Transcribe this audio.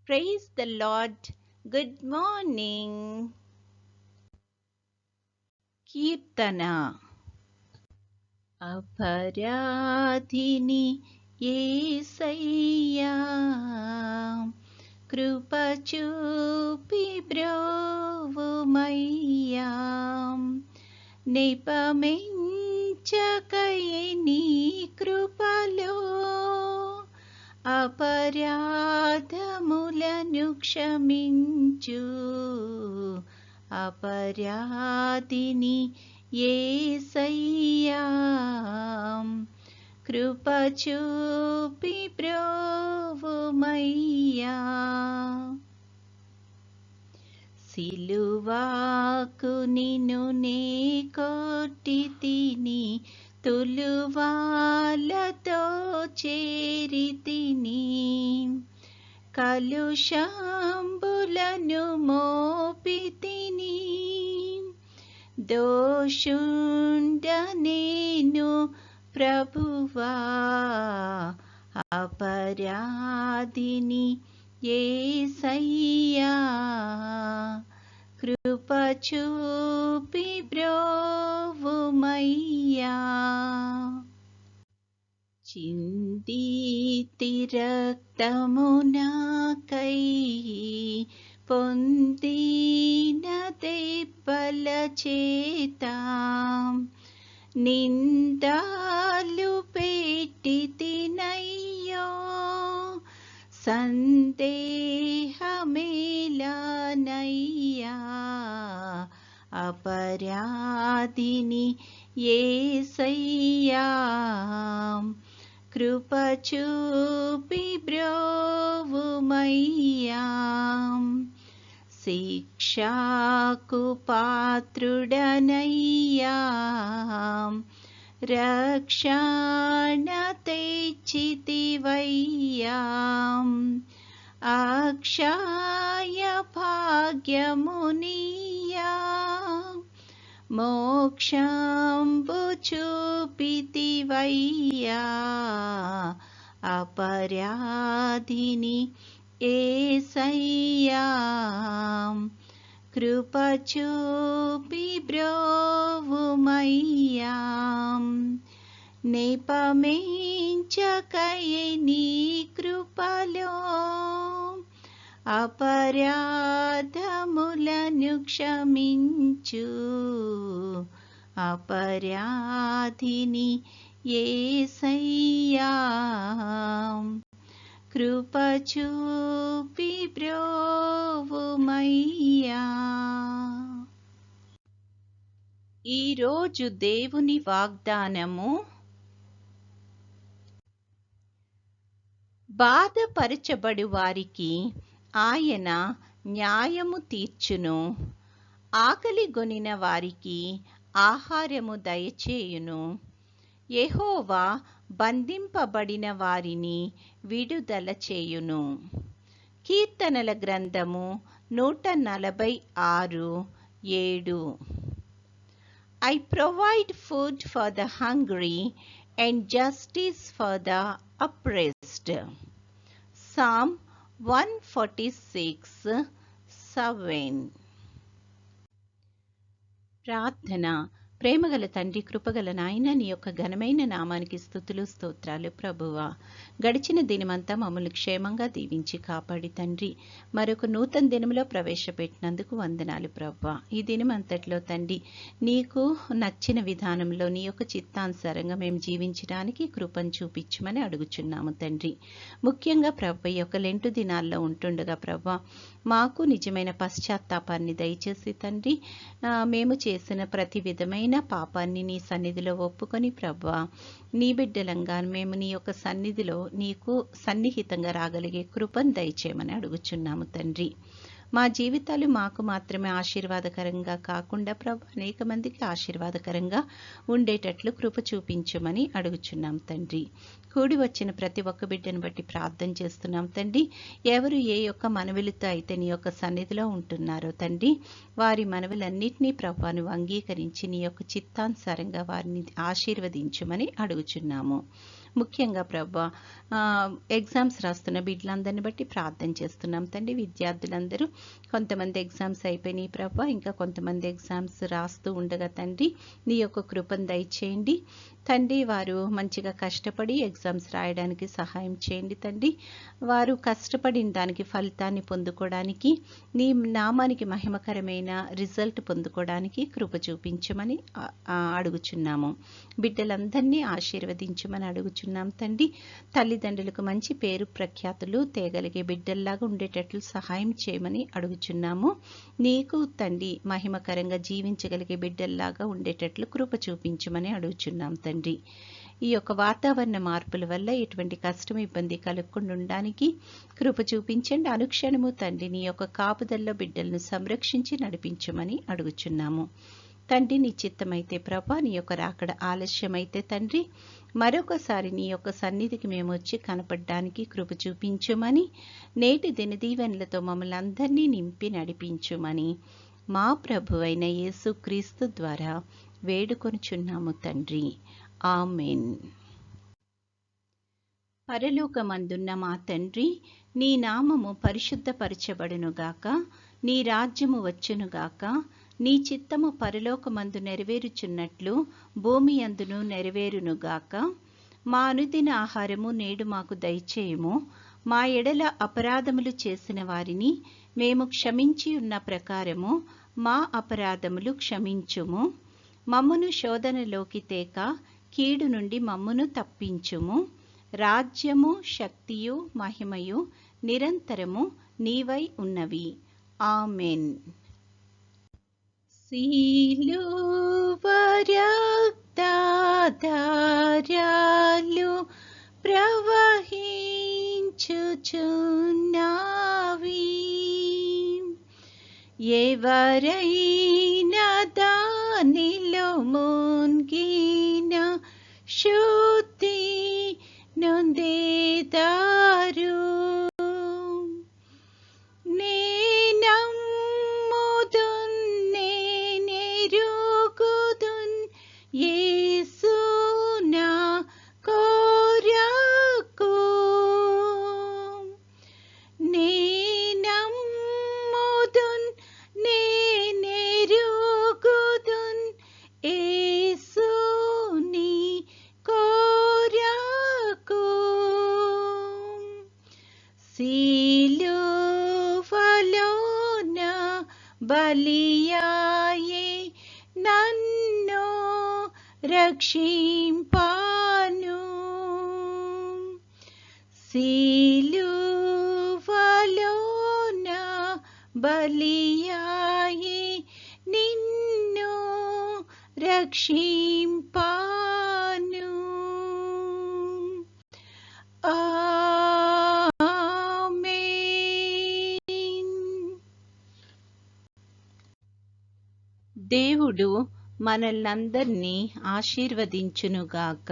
Praise the Lord. Good morning. Kirtana. Aparadhini Yesayya Krupa చూపి బ్రోవుమయ్యా నిపమించకయే నీ కృపలో అపరాధములను క్షమించు అపరాధిని యేసయ్యా కృప చూపి బ్రోవుమయ్యా సిలువాకు నిన్ను నే కొట్టి తిని తులువాలతో చేరి తిని కలుషంబులను మోపి తిని దోషుండ నేను ప్రభువా అపరాధిని యేసయ్యా కృప చూపి బ్రోవుమయ్యా చిందితి రక్తము నాకై పొందిన దెబ్బల చేత నిందాలు పెట్టి తినయ్యో సందేహమేలనయ్యా అపరాధిని యేసయ్యా కృప చూపి బ్రోవుమయ్యా శిక్షకు పాత్రుడనయ్యా రక్షణ తెచ్చితివయ్యా అక్షయ భాగ్యమునియా మోక్షంబు చూపితివయ్యా అపరాధిని యేసయ్యా కృప చూపి బ్రోవుమయ్యా నిపమించకయే నీ కృపలో అపరాధములను క్షమించు అపరాధిని యేసయ్యా కృప చూపి బ్రోవుమయ్యా. ఈరోజు దేవుని వాగ్దానము, బాధపరచబడు వారికి ఆయన న్యాయము తీర్చును, ఆకలిగొనిన వారికి ఆహారము దయచేయును. యెహోవా బంధింపబడిన వారిని విడుదల చేయును. కీర్తనల గ్రంథము 146:7. I provide food for the hungry and justice for the oppressed. Psalm 146:7. ప్రార్థన. ప్రేమగల తండ్రి, కృపగల నాయన, నీ యొక్క ఘనమైన నామానికి స్తుతులు స్తోత్రాలు ప్రభువా. గడిచిన దినమంతా మమ్మల్ని క్షేమంగా దీవించి కాపాడి తండ్రి, మరొక నూతన దినములో ప్రవేశపెట్టినందుకు వందనాలు ప్రభువా. ఈ దినమంతట్లో తండ్రి, నీకు నచ్చిన విధానంలో నీ యొక్క చిత్తానుసారంగా మేము జీవించడానికి కృపను చూపించమని అడుగుచున్నాము తండ్రి. ముఖ్యంగా ప్రభు, ఈ యొక్క లెంటు దినాల్లో ఉంటుండగా ప్రభు, మాకు నిజమైన పశ్చాత్తాపాన్ని దయచేసి తండ్రి, మేము చేసిన ప్రతి విధమైన పాపాన్ని నీ సన్నిధిలో ఒప్పుకొని ప్రభువా, నీ బిడ్డలంగా మేము నీ యొక్క సన్నిధిలో నీకు సన్నిహితంగా రాగలిగే కృపను దయచేయమని అడుగుచున్నాము తండ్రి. మా జీవితాలు మాకు మాత్రమే ఆశీర్వాదకరంగా కాకుండా ప్రభు, అనేక మందికి ఆశీర్వాదకరంగా ఉండేటట్లు కృప చూపించమని అడుగుచున్నాం తండ్రి. కూడి వచ్చిన ప్రతి ఒక్క బిడ్డను బట్టి ప్రార్థన చేస్తున్నాం తండ్రి. ఎవరు ఏ యొక్క మనవులతో అయితే నీ యొక్క సన్నిధిలో ఉంటున్నారో తండ్రి, వారి మనవులన్నింటినీ ప్రభువును అంగీకరించి నీ యొక్క చిత్తానుసారంగా వారిని ఆశీర్వదించమని అడుగుచున్నాము. ముఖ్యంగా ప్రభా ఎగ్జామ్స్ రాస్తున్న బిడ్డలందరిని బట్టి ప్రార్థన చేస్తున్నాం తండ్రి. విద్యార్థులందరూ కొంతమంది ఎగ్జామ్స్ అయిపోయినాయి ప్రభా, ఇంకా కొంతమంది ఎగ్జామ్స్ రాస్తూ ఉండగా తండ్రి నీ యొక్క కృపను దయచేయండి తండ్రి. వారు మంచిగా కష్టపడి ఎగ్జామ్స్ రాయడానికి సహాయం చేయండి తండ్రి. వారు కష్టపడిన దానికి ఫలితాన్ని పొందుకోవడానికి, నీ నామానికి మహిమకరమైన రిజల్ట్ పొందుకోవడానికి కృప చూపించమని అడుగుచున్నాము. బిడ్డలందరినీ ఆశీర్వదించమని అడుగుచున్నాం తండ్రి. తల్లిదండ్రులకు మంచి పేరు ప్రఖ్యాతులు తేగలిగే బిడ్డల్లాగా ఉండేటట్లు సహాయం చేయమని అడుగుచున్నాము. నీకు తండ్రి మహిమకరంగా జీవించగలిగే బిడ్డల్లాగా ఉండేటట్లు కృప చూపించమని అడుగుచున్నాం తండ్రి. ఈ యొక్క వాతావరణ మార్పుల వల్ల ఎటువంటి కష్టం ఇబ్బంది కలగకుండా ఉండడానికి కృప చూపించండి. అనుక్షణము తండ్రి నీ యొక్క కాపుదల్లో బిడ్డలను సంరక్షించి నడిపించమని అడుగుచున్నాము తండ్రి. నీ చిత్తమైతే ప్రభా, నీ యొక్క రాకడ ఆలస్యమైతే తండ్రి మరొకసారి నీ యొక్క సన్నిధికి మేము వచ్చి కనపడడానికి కృప చూపించుమని, నేటి దినదీవెనలతో మమ్మల్ని అందరినీ నింపి నడిపించుమని మా ప్రభువైన యేసుక్రీస్తు ద్వారా వేడుకొనుచున్నాము తండ్రి. ఆమేన్. పరలోకమందున్న మా తండ్రి, నీ నామము పరిశుద్ధపరచబడునుగాక, నీ రాజ్యము వచ్చునుగాక, నీ చిత్తము పరలోకమందు నెరవేరుచున్నట్లు భూమి అందును నెరవేరునుగాక. మా అనుదిన ఆహారము నేడు మాకు దయచేయుము. మా ఎడల అపరాధములు చేసిన వారిని మేము క్షమించి ఉన్న ప్రకారము మా అపరాధములు క్షమించుము. మమ్మును శోధనలోకి తేక కీడు నుండి మమ్మును తప్పించుము. రాజ్యము, శక్తియు, మహిమయు నిరంతరము నీవై ఉన్నవి. ఆమెన్. సిలువ రక్తధారలు ప్రవహించుచున్నవి. ఎవరైనా దానిలో మునిగిన శుద్ధి నొందేదారు. నేనమ్ముదున్, నేనెరుగుదున్ యేసు నా కొరకు. నేనమ్ముదున్, నేనెరుగుదున్ యేసు నీ కొరకు. సిలువలోన బలియాయే నన్ను రక్షింపాను. సిలువలోన బలియాయే నిన్ను రక్షింపాను. ఆమేన్. దేవుడు మనల్నందరినీ ఆశీర్వదించునుగాక.